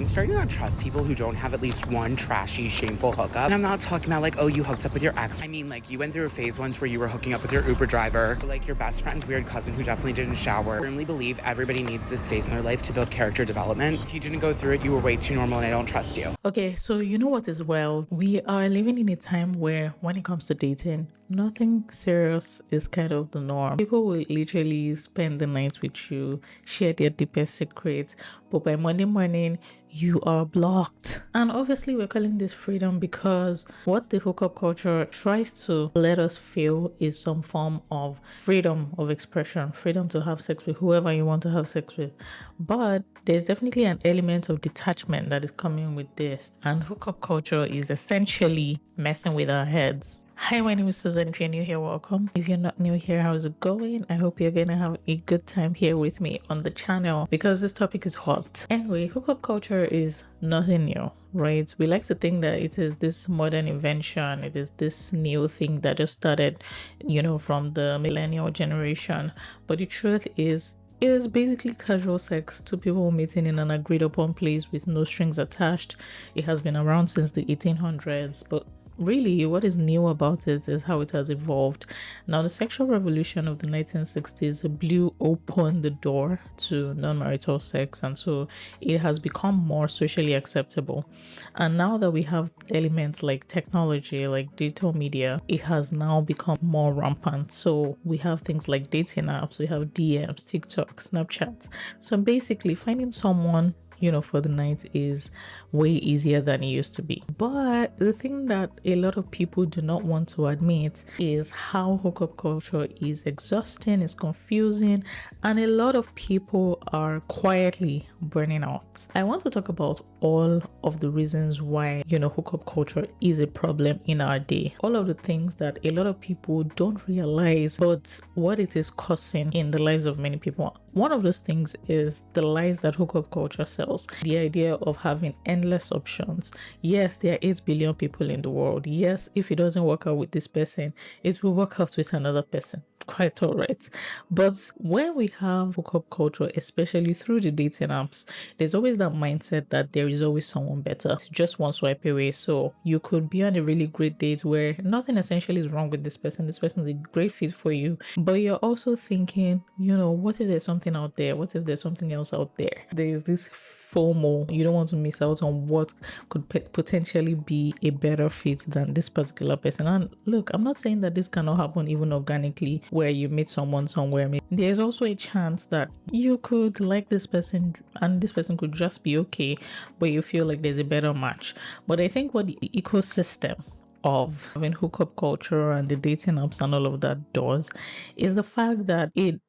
I'm starting to not trust people who don't have at least one trashy, shameful hookup. And I'm not talking about like, oh, you hooked up with your ex. I mean, like, you went through a phase once where you were hooking up with your Uber driver, or, like your best friend's weird cousin who definitely didn't shower. I firmly believe everybody needs this phase in their life to build character development. If you didn't go through it, you were way too normal and I don't trust you. Okay, so you know what as well? We are living in a time where when it comes to dating, nothing serious is kind of the norm. People will literally spend the night with you, share their deepest secrets, but by Monday morning, you are blocked. And obviously, we're calling this freedom because what the hookup culture tries to let us feel is some form of freedom of expression, freedom to have sex with whoever you want to have sex with. But there's definitely an element of detachment that is coming with this. And hookup culture is essentially messing with our heads. Hi, my name is Susan. If you're new here, welcome. If you're not new here, how's it going? I hope you're gonna have a good time here with me on the channel because this topic is hot. Anyway, hookup culture is nothing new, right? We like to think that it is this modern invention, it is this new thing that just started, from the millennial generation. But the truth is, it is basically casual sex, two people meeting in an agreed upon place with no strings attached. It has been around since the 1800s, but really, what is new about it is how it has evolved. Now, the sexual revolution of the 1960s blew open the door to non-marital sex, and so it has become more socially acceptable. And now that we have elements like technology, like digital media, it has now become more rampant. So we have things like dating apps, we have DMs, TikTok, Snapchat. So basically, finding someone for the night is way easier than it used to be. But the thing that a lot of people do not want to admit is how hookup culture is exhausting, it's confusing, and a lot of people are quietly burning out. I want to talk about all of the reasons why, hookup culture is a problem in our day. All of the things that a lot of people don't realize, but what it is causing in the lives of many people. One of those things is the lies that hookup culture sells. The idea of having endless options. Yes, there are 8 billion people in the world. Yes, if it doesn't work out with this person, it will work out with another person. Quite all right. But when we have hookup culture, especially through the dating apps, there's always that mindset that there is always someone better. Just one swipe away. So you could be on a really great date where nothing essentially is wrong with this person. This person is a great fit for you. But you're also thinking, what if there's something out there? What if there's something else out there? There's this FOMO. You don't want to miss out on what could potentially be a better fit than this particular person. And look, I'm not saying that this cannot happen even organically, where you meet someone somewhere. There's also a chance that you could like this person and this person could just be okay, but you feel like there's a better match. But I think what the ecosystem of having hookup culture and the dating apps and all of that does is the fact that it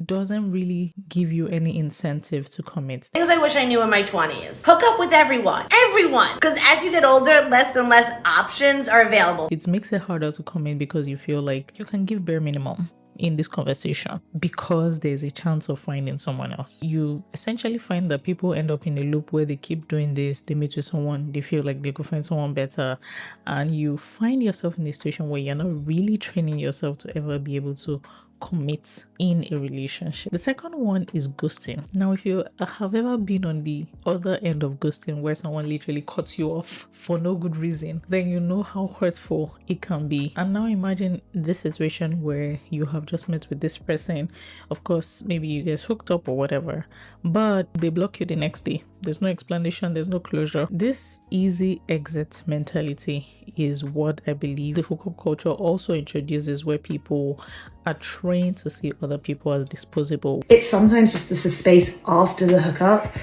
doesn't really give you any incentive to commit. Things I wish I knew in my 20s. Hook up with everyone. Everyone! Because as you get older, less and less options are available. It makes it harder to commit because you feel like you can give bare minimum in this conversation because there's a chance of finding someone else. You essentially find that people end up in a loop where they keep doing this, they meet with someone, they feel like they could find someone better, and you find yourself in a situation where you're not really training yourself to ever be able to commit in a relationship. The second one is ghosting. Now, if you have ever been on the other end of ghosting where someone literally cuts you off for no good reason, then you know how hurtful it can be. And now imagine this situation where you have just met with this person. Of course, maybe you guys hooked up or whatever, but they block you the next day. There's no explanation, there's no closure. This easy exit mentality is what I believe the hookup culture also introduces, where people are trained to see other people as disposable. It's sometimes just the space after the hookup,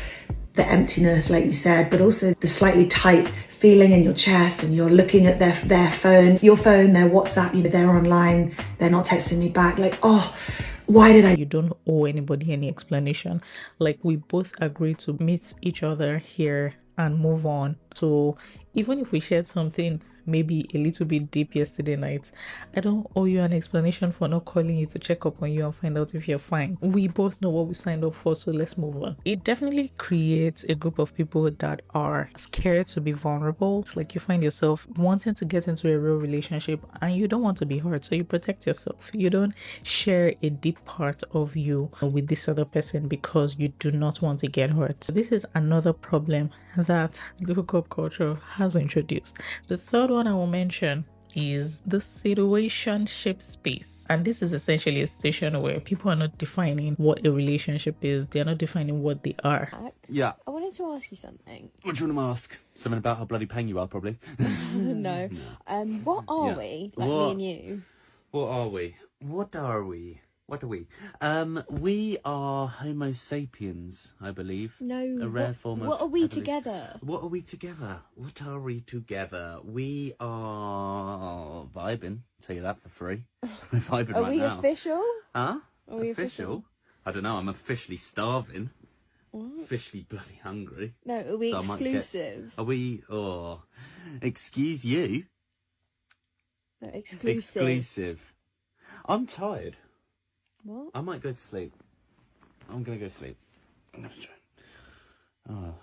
the emptiness, like you said, but also the slightly tight feeling in your chest, and you're looking at their phone, your phone, their WhatsApp, they're online, they're not texting me back, like, oh, why did I? You don't owe anybody any explanation. Like, we both agreed to meet each other here and move on. So even if we shared something maybe a little bit deep yesterday night. I don't owe you an explanation for not calling you to check up on you and find out if you're fine. We both know what we signed up for, so let's move on. It definitely creates a group of people that are scared to be vulnerable. It's like you find yourself wanting to get into a real relationship and you don't want to be hurt, so you protect yourself. You don't share a deep part of you with this other person because you do not want to get hurt. This is another problem that the hookup culture has introduced. The third one I will mention is the situationship space. And this is essentially a situation where people are not defining what a relationship is. They're not defining what they are. Yeah. I wanted to ask you something. What do you want to ask? Something about how bloody paying you are, probably. No. What are we? Like me and you? What are we? What are we? What are we? We are Homo sapiens, I believe. No. A rare form of What are we evolution. together? What are we together? What are we together? We are vibing. Tell you that for free. We're vibing Are right we now. official? Huh? Are we official? I don't know. I'm officially starving. Officially bloody hungry. No, are we So I might get- exclusive? Are we? Oh, excuse you. No, exclusive. Exclusive. I'm tired. What? I might go to sleep. I'm gonna go to sleep. I'm gonna try. Oh.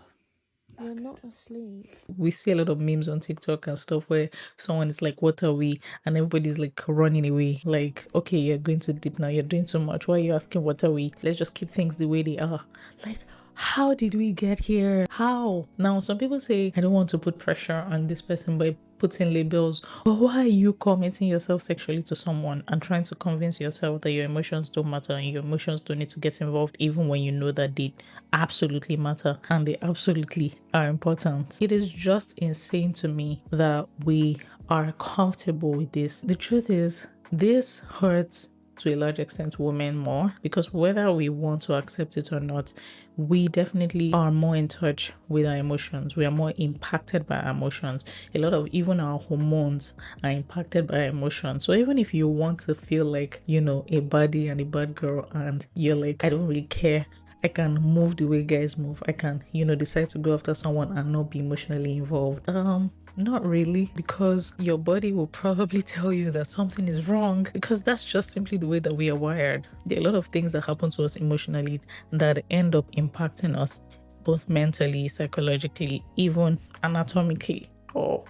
You're not asleep. We see a lot of memes on TikTok and stuff where someone is like, what are we? And everybody's like running away. Like, okay, you're going too deep now. You're doing too much. Why are you asking what are we? Let's just keep things the way they are. Like, how did we get here? How? Now, some people say, I don't want to put pressure on this person by putting labels. But why are you committing yourself sexually to someone and trying to convince yourself that your emotions don't matter and your emotions don't need to get involved even when you know that they absolutely matter and they absolutely are important? It is just insane to me that we are comfortable with this. The truth is, this hurts to a large extent women more, because whether we want to accept it or not, we definitely are more in touch with our emotions. We are more impacted by our emotions. A lot of even our hormones are impacted by our emotions. So even if you want to feel like, you know, a baddie and a bad girl and you're like, I don't really care, I can move the way guys move, I can, you know, decide to go after someone and not be emotionally involved. Not really, because your body will probably tell you that something is wrong, because that's just simply the way that we are wired. There are a lot of things that happen to us emotionally that end up impacting us, both mentally, psychologically, even anatomically. Oh,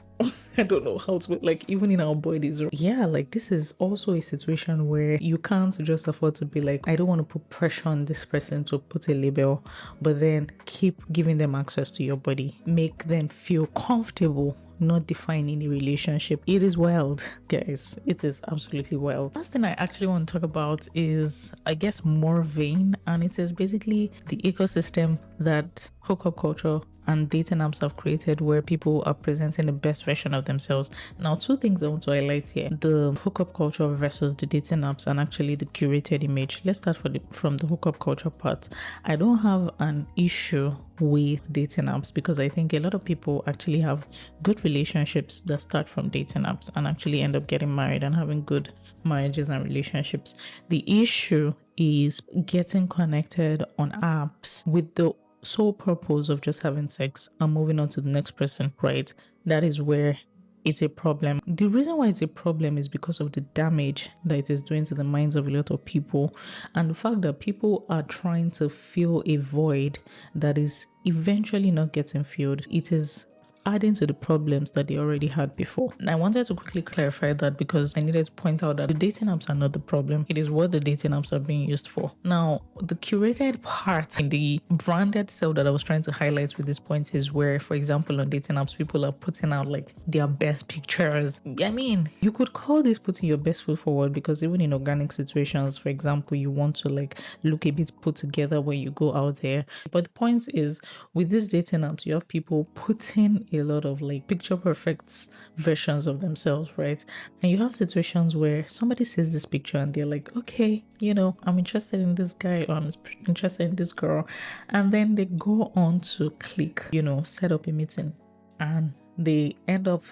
I don't know how to, like, even in our bodies. Yeah, like, this is also a situation where you can't just afford to be like, I don't want to put pressure on this person to put a label, but then keep giving them access to your body. Make them feel comfortable not defining a relationship. It is wild, guys. It is absolutely wild. Last thing I actually want to talk about is, I guess, more vain, and it is basically the ecosystem that hookup culture and dating apps have created, where people are presenting the best version of themselves. Now, two things I want to highlight here: the hookup culture versus the dating apps, and actually the curated image. Let's start from the hookup culture part. I don't have an issue with dating apps, because I think a lot of people actually have good relationships that start from dating apps and actually end up getting married and having good marriages and relationships. The issue is getting connected on apps with the sole purpose of just having sex and moving on to the next person, right? That is where it's a problem. The reason why it's a problem is because of the damage that it is doing to the minds of a lot of people, and the fact that people are trying to fill a void that is eventually not getting filled. It is adding to the problems that they already had before. And I wanted to quickly clarify that, because I needed to point out that the dating apps are not the problem. It is what the dating apps are being used for. Now, the curated part in the branded self that I was trying to highlight with this point is where, for example, on dating apps, people are putting out like their best pictures. I mean, you could call this putting your best foot forward, because even in organic situations, for example, you want to like look a bit put together when you go out there. But the point is, with these dating apps, you have people putting a lot of like picture perfect versions of themselves, right? And you have situations where somebody sees this picture and they're like, okay, you know, I'm interested in this guy, or I'm interested in this girl, and then they go on to click, you know, set up a meeting, and they end up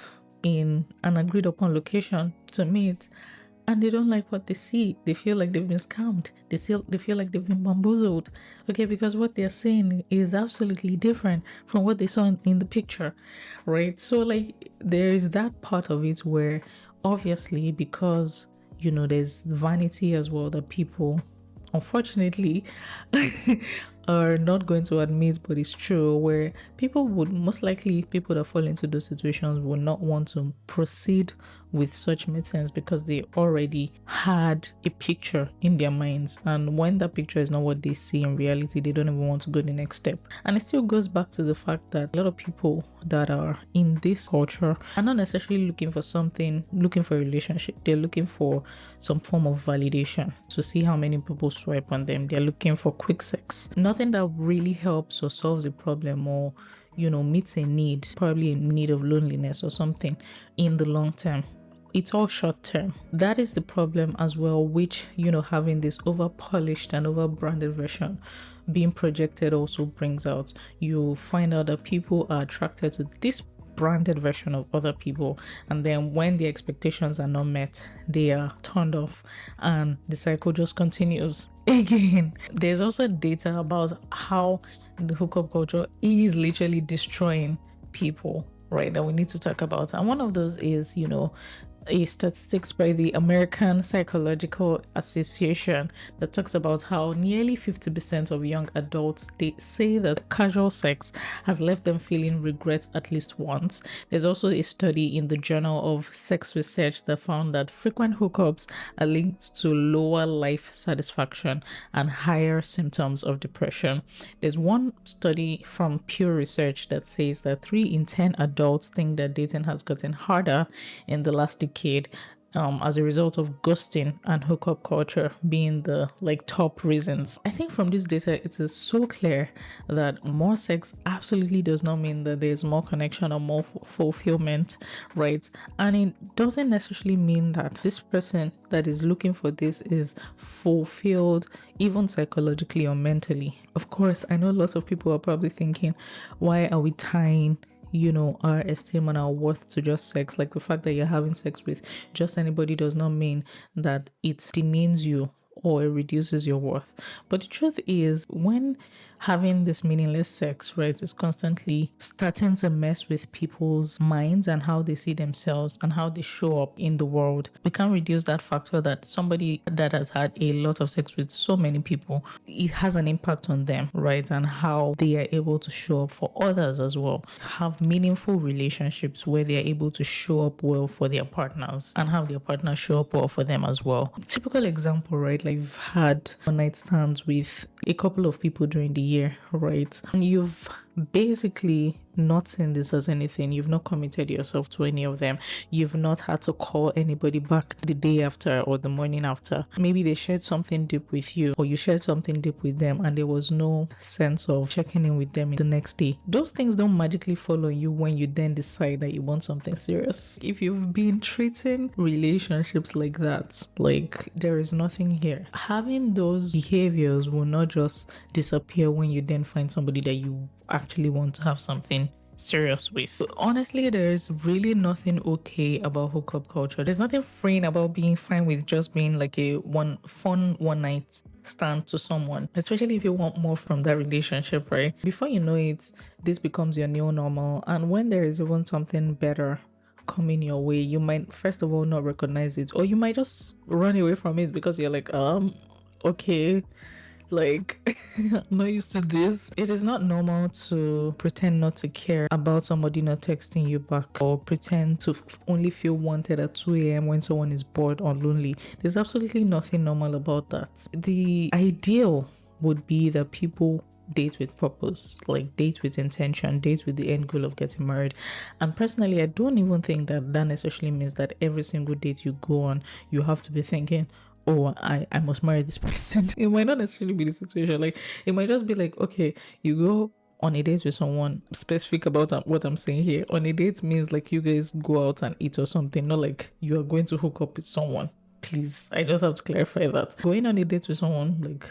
in an agreed upon location to meet. and they don't like what they see. They feel like they've been scammed. They feel like they've been bamboozled. Okay, because what they're saying is absolutely different from what they saw in the picture, right? So like there is that part of it where obviously, because there's vanity as well that people unfortunately are not going to admit, but it's true, where people that fall into those situations would not want to proceed with such meetings because they already had a picture in their minds, and when that picture is not what they see in reality, they don't even want to go the next step. And it still goes back to the fact that a lot of people that are in this culture are not necessarily looking for a relationship. They're looking for some form of validation to see how many people swipe on them. They're looking for quick sex, nothing that really helps or solves a problem or meets a need, probably a need of loneliness or something in the long term. It's all short term. That is the problem as well, which having this over polished and over branded version being projected also brings out. You find out that people are attracted to this branded version of other people, and then when the expectations are not met, they are turned off, and the cycle just continues again. There's also data about how the hookup culture is literally destroying people, right, that we need to talk about. And one of those is a statistics by the American Psychological Association that talks about how nearly 50% of young adults, they say that casual sex has left them feeling regret at least once. There's also a study in the Journal of Sex Research that found that frequent hookups are linked to lower life satisfaction and higher symptoms of depression. There's one study from Pew Research that says that 3 in 10 adults think that dating has gotten harder in the last decade, as a result of ghosting and hookup culture being the top reasons. I think from this data, it is so clear that more sex absolutely does not mean that there's more connection or more fulfillment, right? And it doesn't necessarily mean that this person that is looking for this is fulfilled, even psychologically or mentally. Of course, I know lots of people are probably thinking, why are we tying our esteem and our worth to just sex? Like, the fact that you're having sex with just anybody does not mean that it demeans you or it reduces your worth. But the truth is, when having this meaningless sex, right, is constantly starting to mess with people's minds and how they see themselves and how they show up in the world, we can't reduce that factor that somebody that has had a lot of sex with so many people, it has an impact on them, right, and how they are able to show up for others as well. Have meaningful relationships where they are able to show up well for their partners and have their partners show up well for them as well. Typical example, right, like you've had one-night stands with a couple of people during the year, right, and you've basically not seen this as anything. You've not committed yourself to any of them. You've not had to call anybody back the day after or the morning after. Maybe they shared something deep with you, or you shared something deep with them, and there was no sense of checking in with them the next day. Those things don't magically follow you when you then decide that you want something serious. If you've been treating relationships like that, like there is nothing here, having those behaviors will not just disappear when you then find somebody that you actually want to have something serious with. But honestly, there's really nothing okay about hookup culture. There's nothing freeing about being fine with just being like a one night stand to someone, especially if you want more from that relationship, right? Before you know it, this becomes your new normal, and when there is even something better coming your way, you might first of all not recognize it, or you might just run away from it because you're like, okay, like I'm not used to this. It is not normal to pretend not to care about somebody not texting you back, or pretend to only feel wanted at 2 a.m. when someone is bored or lonely. There's absolutely nothing normal about that. The ideal would be that people date with purpose, like date with intention, date with the end goal of getting married. And personally, I don't even think that necessarily means that every single date you go on, you have to be thinking, oh, I must marry this person. It might not necessarily be the situation. Like, it might just be like, okay, you go on a date with someone, specific about what I'm saying here. On a date means like you guys go out and eat or something, not like you are going to hook up with someone. Please, I just have to clarify that. Going on a date with someone, like,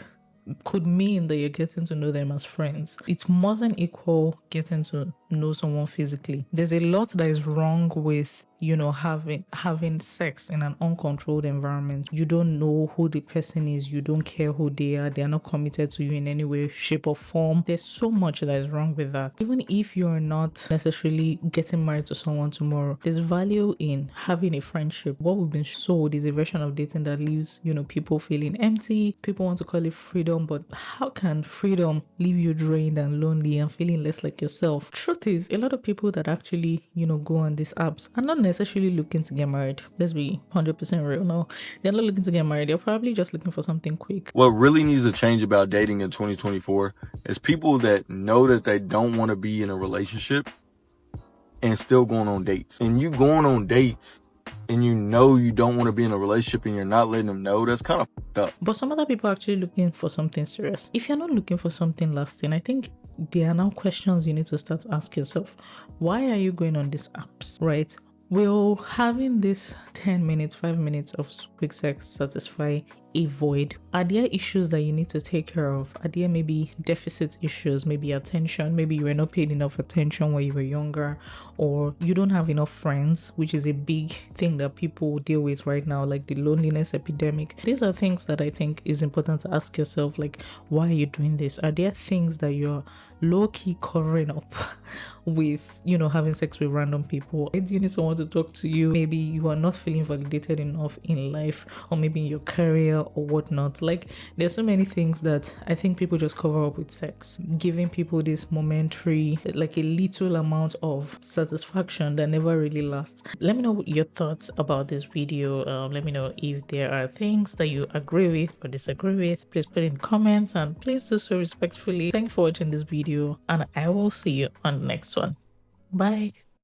could mean that you're getting to know them as friends. It mustn't equal getting to know someone physically. There's a lot that is wrong with, you know, having sex in an uncontrolled environment. You don't know who the person is, you don't care who they are not committed to you in any way, shape, or form. There's so much that is wrong with that. Even if you're not necessarily getting married to someone tomorrow, there's value in having a friendship. What we've been sold is a version of dating that leaves, you know, people feeling empty. People want to call it freedom, but how can freedom leave you drained and lonely and feeling less like yourself? Truth is, a lot of people that actually, you know, go on these apps are not necessarily looking to get married. Let's be 100% real. No, they're not looking to get married. They're probably just looking for something quick. What really needs to change about dating in 2024 is people that know that they don't want to be in a relationship and still going on dates. And you going on dates and you know you don't want to be in a relationship and you're not letting them know, that's kind of fucked up. But some other people are actually looking for something serious. If you're not looking for something lasting, I think there are now questions you need to start to ask yourself. Why are you going on these apps, right? Will having this 10 minutes, 5 minutes of quick sex satisfy a void? Are there issues that you need to take care of? Are there maybe deficit issues, maybe attention? Maybe you were not paid enough attention when you were younger, or you don't have enough friends, which is a big thing that people deal with right now, like the loneliness epidemic. These are things that I think is important to ask yourself, like, why are you doing this? Are there things that you're low-key covering up with, you know, having sex with random people? Do you need someone to talk to you? Maybe you are not feeling validated enough in life, or maybe in your career or whatnot. Like, there's so many things that I think people just cover up with sex, giving people this momentary, like a little amount of satisfaction that never really lasts. Let me know your thoughts about this video. Let me know if there are things that you agree with or disagree with. Please put in comments, and please do so respectfully. Thank you for watching this video, and I will see you on the next one. Bye.